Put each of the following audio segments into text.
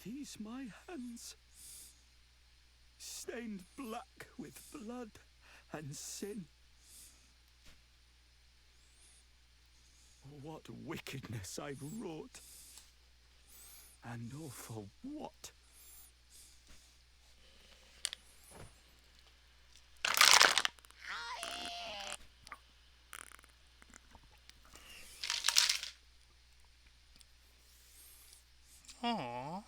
these my hands, stained black with blood and sin? What wickedness I've wrought, and all for what? Aww.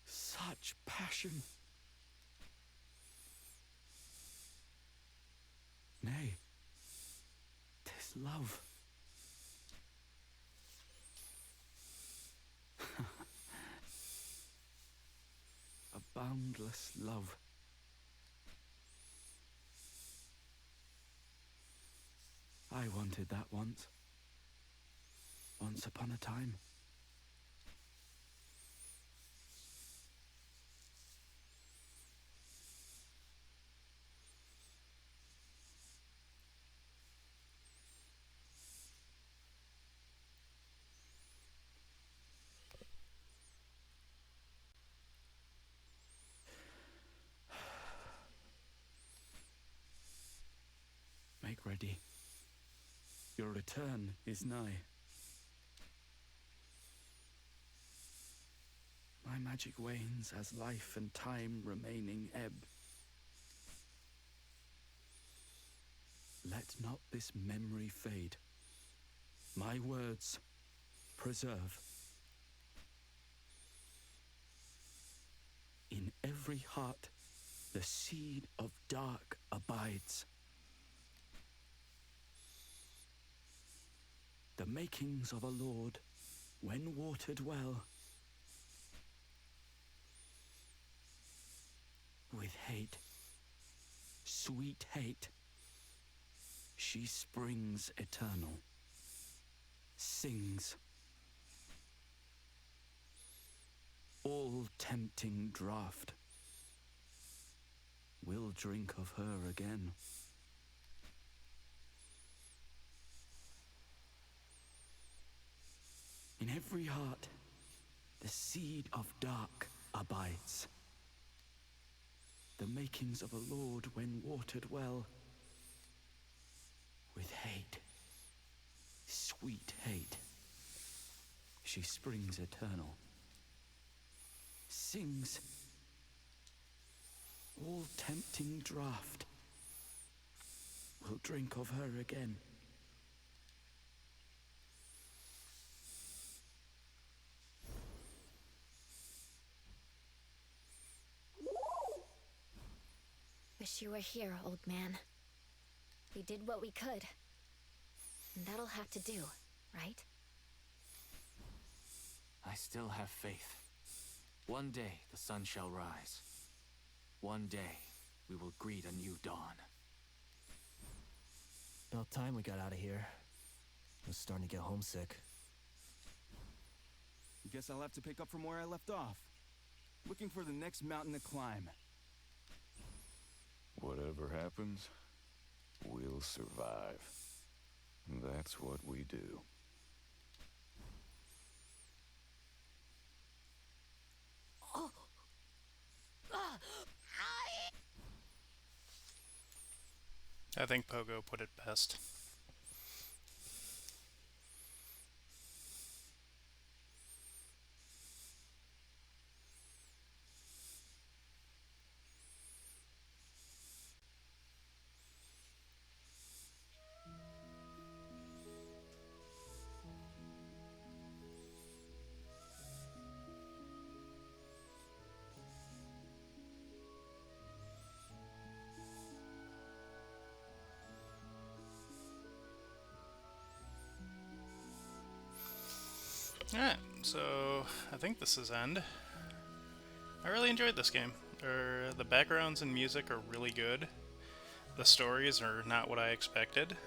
Such passion. Nay, 'tis love. A boundless love. I wanted that once. Once upon a time. Make ready. Your return is nigh. My magic wanes as life and time remaining ebb. Let not this memory fade. My words preserve. In every heart, the seed of dark abides. The makings of a lord, when watered well, with hate, sweet hate, she springs eternal, sings. All tempting draught will drink of her again. In every heart, the seed of dark abides. The makings of a lord when watered well, with hate, sweet hate, she springs eternal, sings. All tempting draught will drink of her again. Wish you were here, old man. We did what we could. And that'll have to do, right? I still have faith. One day the sun shall rise. One day we will greet a new dawn. About time we got out of here. I was starting to get homesick. Guess I'll have to pick up from where I left off. Looking for the next mountain to climb. Whatever happens, we'll survive. That's what we do. I think Pogo put it best. Alright, so I think this is end. I really enjoyed this game. The backgrounds and music are really good. The stories are not what I expected.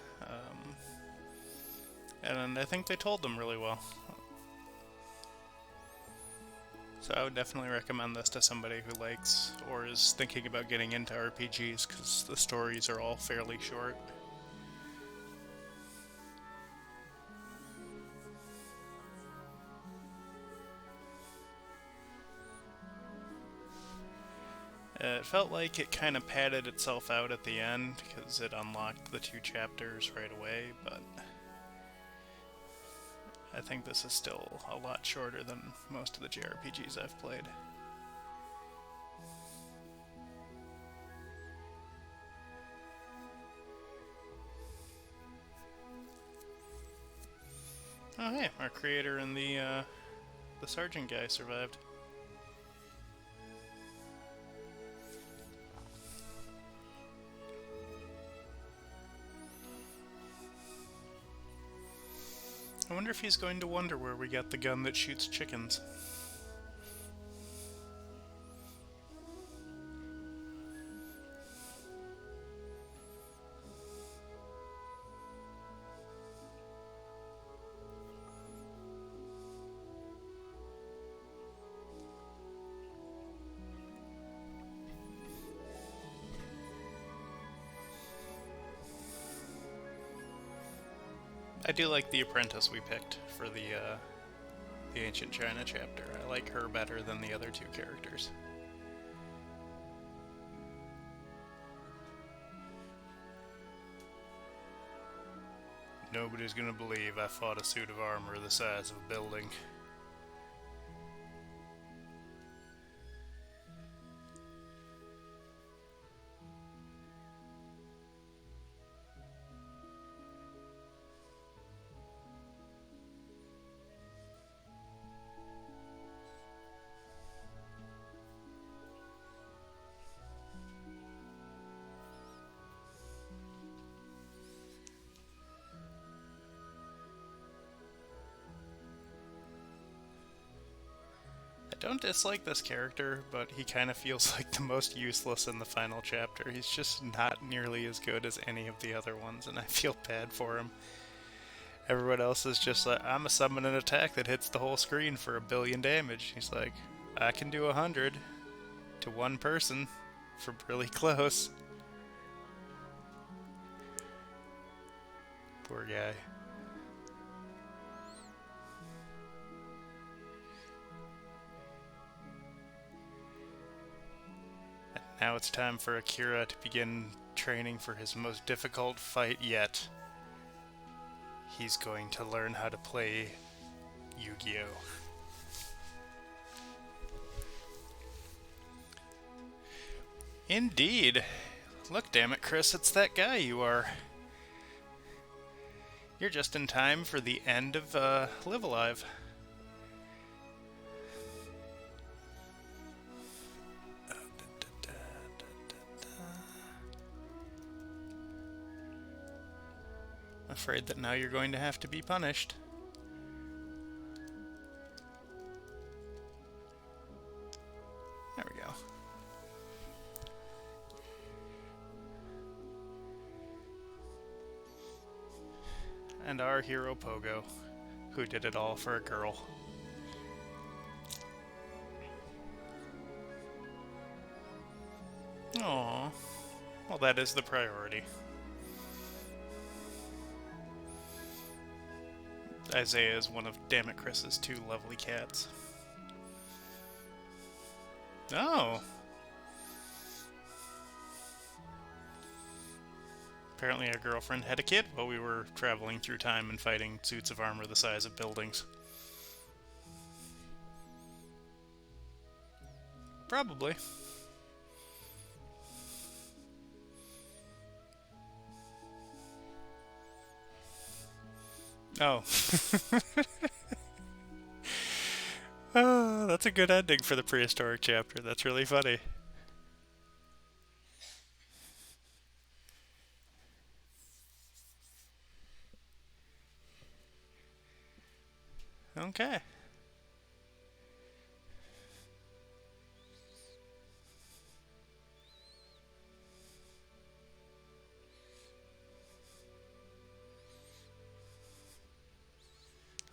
And I think they told them really well. So I would definitely recommend this to somebody who likes or is thinking about getting into RPGs, because the stories are all fairly short. It felt like it kind of padded itself out at the end because it unlocked the 2 chapters right away, but I think this is still a lot shorter than most of the JRPGs I've played. Oh hey, our creator and the sergeant guy survived. I wonder if he's going to wonder where we got the gun that shoots chickens. I do like the apprentice we picked for the Ancient China chapter. I like her better than the other 2 characters. Nobody's gonna believe I fought a suit of armor the size of a building. I don't dislike this character, but he kind of feels like the most useless in the final chapter. He's just not nearly as good as any of the other ones, and I feel bad for him. Everyone else is just like, I'm a summon an attack that hits the whole screen for 1 billion damage. He's like, I can do 100 to 1 person for really close. Poor guy. Now it's time for Akira to begin training for his most difficult fight yet. He's going to learn how to play Yu-Gi-Oh! Indeed. Look, damn it, Chris, it's that guy you are. You're just in time for the end of Live Alive. Afraid that now you're going to have to be punished. There we go. And our hero Pogo, who did it all for a girl. Aww. Well, that is the priority. Isaiah is one of Dammit Chris's 2 lovely cats. Oh! Apparently our girlfriend had a kid while we were traveling through time and fighting suits of armor the size of buildings. Probably. Oh. Oh, that's a good ending for the prehistoric chapter. That's really funny. Okay.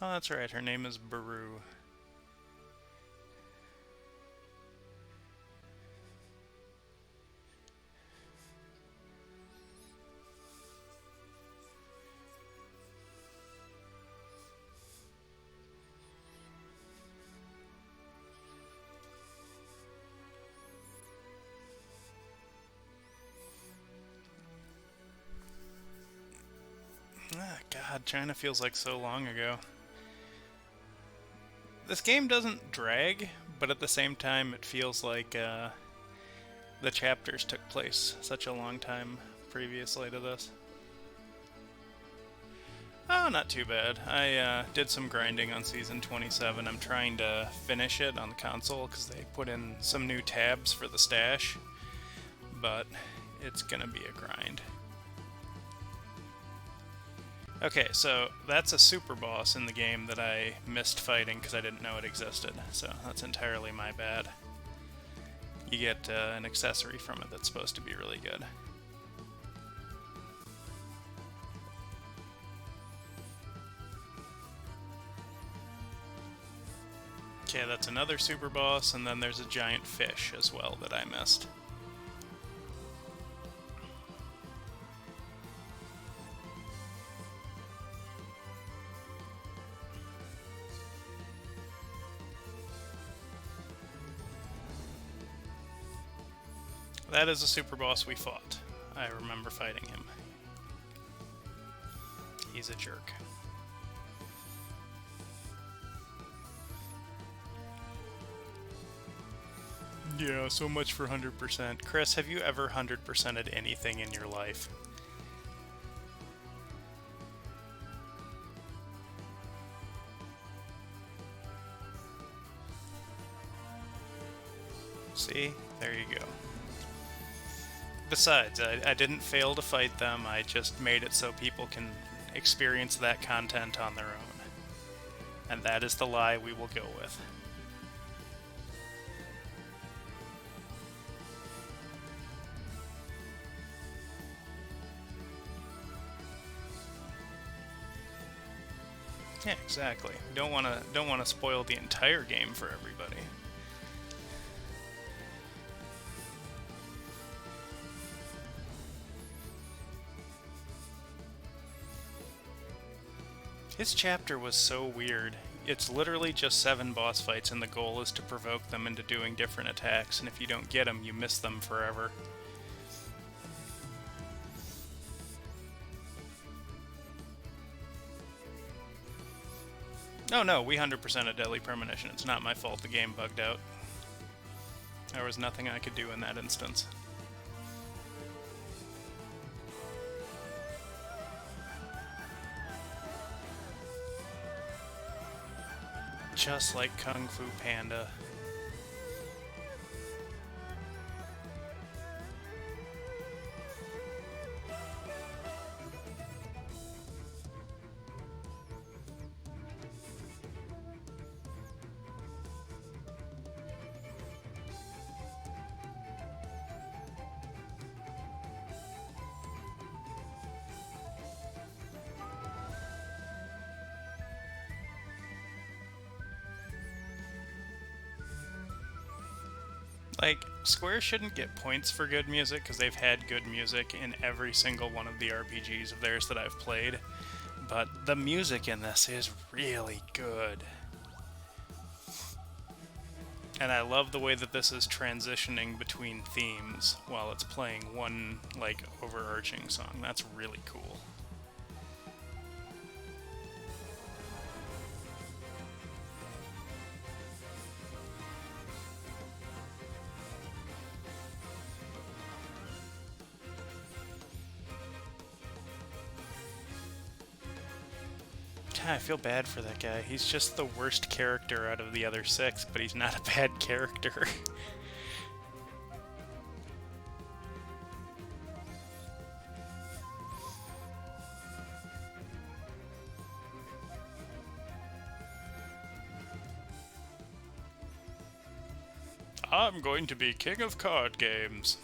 Oh, that's right. Her name is Baru. God, China feels like so long ago. This game doesn't drag, but at the same time it feels like the chapters took place such a long time previously to this. Oh, not too bad. I did some grinding on Season 27. I'm trying to finish it on the console because they put in some new tabs for the stash, but it's gonna be a grind. Okay, so that's a super boss in the game that I missed fighting because I didn't know it existed, so that's entirely my bad. You get an accessory from it that's supposed to be really good. Okay, that's another super boss, and then there's a giant fish as well that I missed. That is a super boss we fought. I remember fighting him. He's a jerk. Yeah, so much for 100%. Chris, have you ever 100%ed anything in your life? See? There you go. Besides, I didn't fail to fight them, I just made it so people can experience that content on their own. And that is the lie we will go with. Yeah, exactly. Don't want to spoil the entire game for everybody. His chapter was so weird. It's literally just 7 boss fights, and the goal is to provoke them into doing different attacks, and if you don't get them, you miss them forever. No, we 100% a Deadly Premonition. It's not my fault the game bugged out. There was nothing I could do in that instance. Just like Kung Fu Panda. Like, Square shouldn't get points for good music because they've had good music in every single one of the RPGs of theirs that I've played, but the music in this is really good. And I love the way that this is transitioning between themes while it's playing one, like, overarching song. That's really cool. I feel bad for that guy. He's just the worst character out of the other 6, but he's not a bad character. I'm going to be king of card games.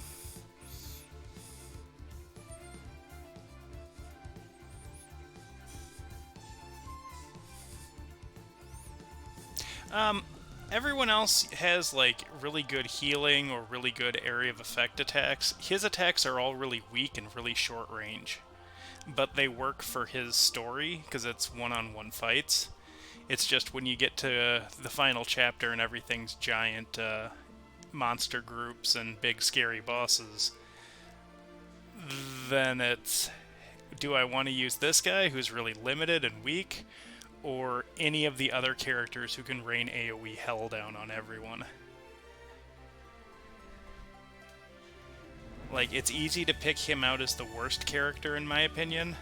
Everyone else has, like, really good healing or really good area of effect attacks. His attacks are all really weak and really short range. But they work for his story, because it's one-on-one fights. It's just when you get to the final chapter and everything's giant monster groups and big scary bosses, then it's do I want to use this guy who's really limited and weak, or any of the other characters who can rain AoE hell down on everyone? Like, it's easy to pick him out as the worst character in my opinion,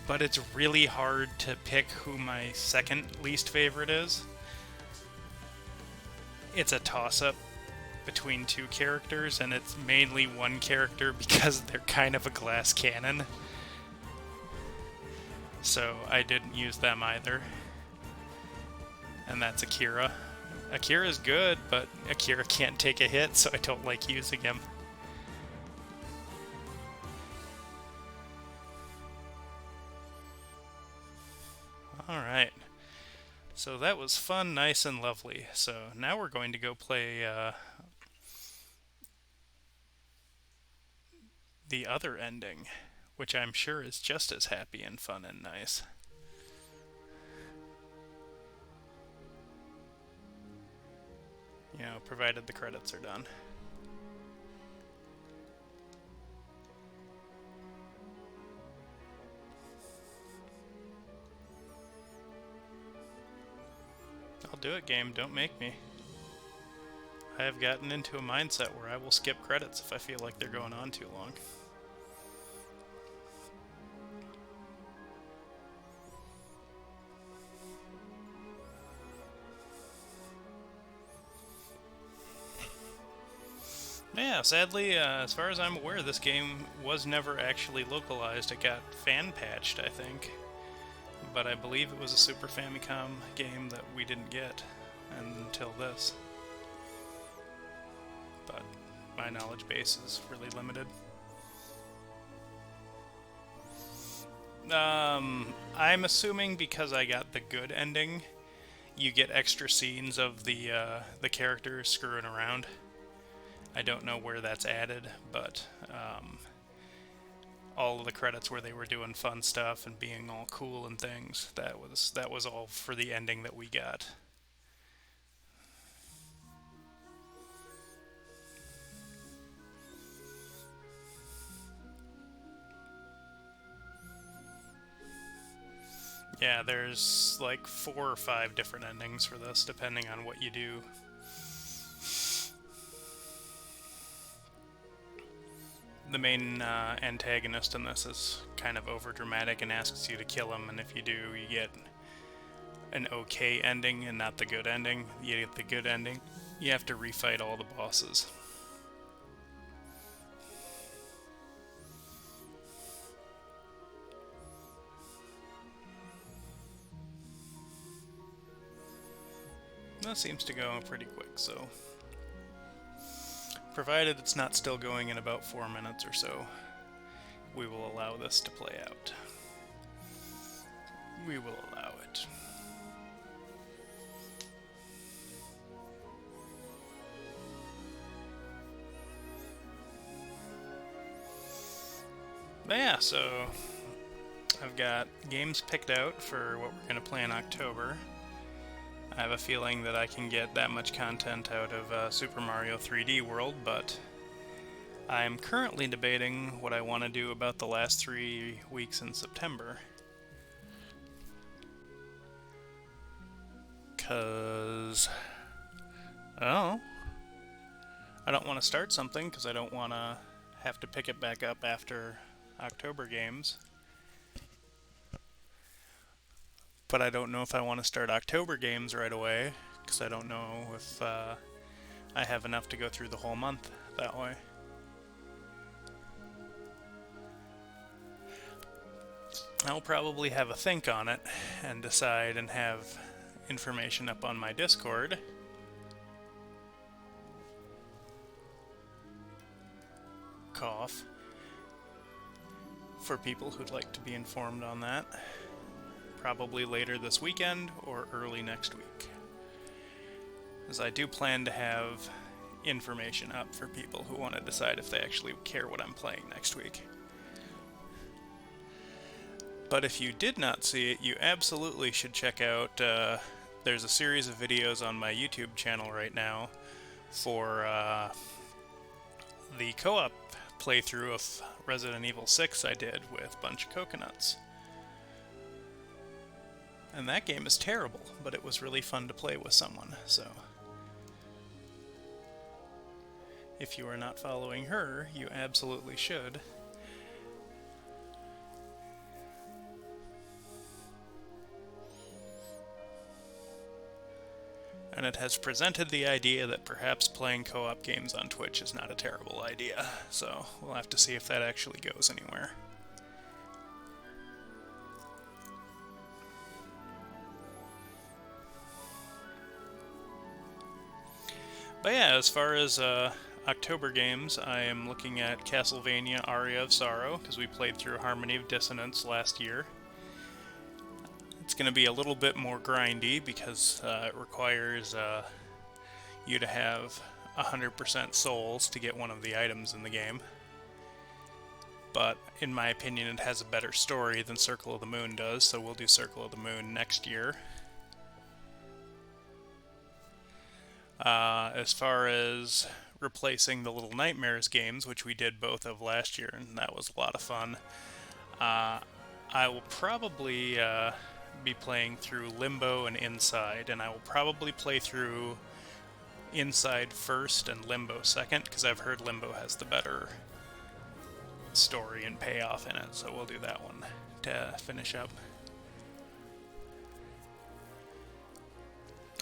but it's really hard to pick who my second least favorite is. It's a toss-up between two characters, and it's mainly one character because they're kind of a glass cannon. So I didn't use them either. And that's Akira. Akira's good, but Akira can't take a hit, so I don't like using him. Alright. So that was fun, nice, and lovely. So now we're going to go play the other ending, which I'm sure is just as happy and fun and nice. You know, provided the credits are done. I'll do it, game. Don't make me. I have gotten into a mindset where I will skip credits if I feel like they're going on too long. Yeah, sadly, as far as I'm aware, this game was never actually localized. It got fan-patched, I think. But I believe it was a Super Famicom game that we didn't get until this. But my knowledge base is really limited. I'm assuming because I got the good ending, you get extra scenes of the characters screwing around. I don't know where that's added, but all of the credits where they were doing fun stuff and being all cool and things, that was all for the ending that we got. Yeah, there's like 4 or 5 different endings for this, depending on what you do. The main antagonist in this is kind of overdramatic and asks you to kill him, and if you do, you get an okay ending and not the good ending. You get the good ending, you have to refight all the bosses. That seems to go pretty quick, so... Provided it's not still going in about 4 minutes or so, we will allow this to play out. We will allow it. But yeah, so I've got games picked out for what we're going to play in October. I have a feeling that I can get that much content out of Super Mario 3D World, but I'm currently debating what I want to do about the last 3 weeks in September. 'Cause... I don't want to start something, because I don't want to have to pick it back up after October games. But I don't know if I want to start October games right away, because I don't know if I have enough to go through the whole month that way. I'll probably have a think on it and decide and have information up on my Discord. Cough. For people who'd like to be informed on that. Probably later this weekend or early next week. As I do plan to have information up for people who want to decide if they actually care what I'm playing next week. But if you did not see it, you absolutely should check out, there's a series of videos on my YouTube channel right now for the co-op playthrough of Resident Evil 6 I did with Bunch of Coconuts. And that game is terrible, but it was really fun to play with someone, so... If you are not following her, you absolutely should. And it has presented the idea that perhaps playing co-op games on Twitch is not a terrible idea, so we'll have to see if that actually goes anywhere. But yeah, as far as October games, I am looking at Castlevania Aria of Sorrow, because we played through Harmony of Dissonance last year. It's going to be a little bit more grindy, because it requires you to have 100% souls to get one of the items in the game. But, in my opinion, it has a better story than Circle of the Moon does, so we'll do Circle of the Moon next year. As far as replacing the Little Nightmares games, which we did both of last year, and that was a lot of fun, I will probably be playing through Limbo and Inside, and I will probably play through Inside first and Limbo second, because I've heard Limbo has the better story and payoff in it, so we'll do that one to finish up.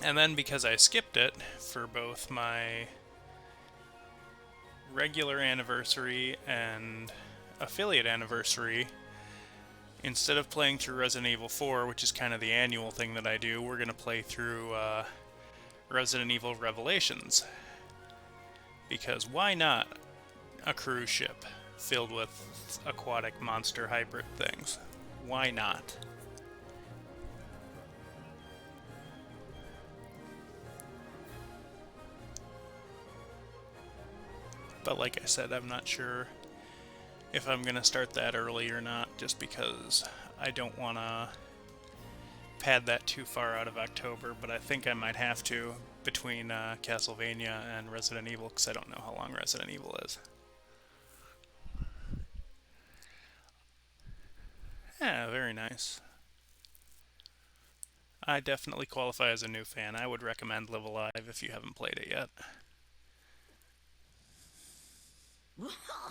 And then, because I skipped it for both my regular anniversary and affiliate anniversary, instead of playing through Resident Evil 4, which is kind of the annual thing that I do, we're going to play through Resident Evil Revelations. Because why not a cruise ship filled with aquatic monster hybrid things? Why not? But like I said, I'm not sure if I'm going to start that early or not, just because I don't want to pad that too far out of October, but I think I might have to between Castlevania and Resident Evil, because I don't know how long Resident Evil is. Yeah, very nice. I definitely qualify as a new fan. I would recommend Live Alive if you haven't played it yet.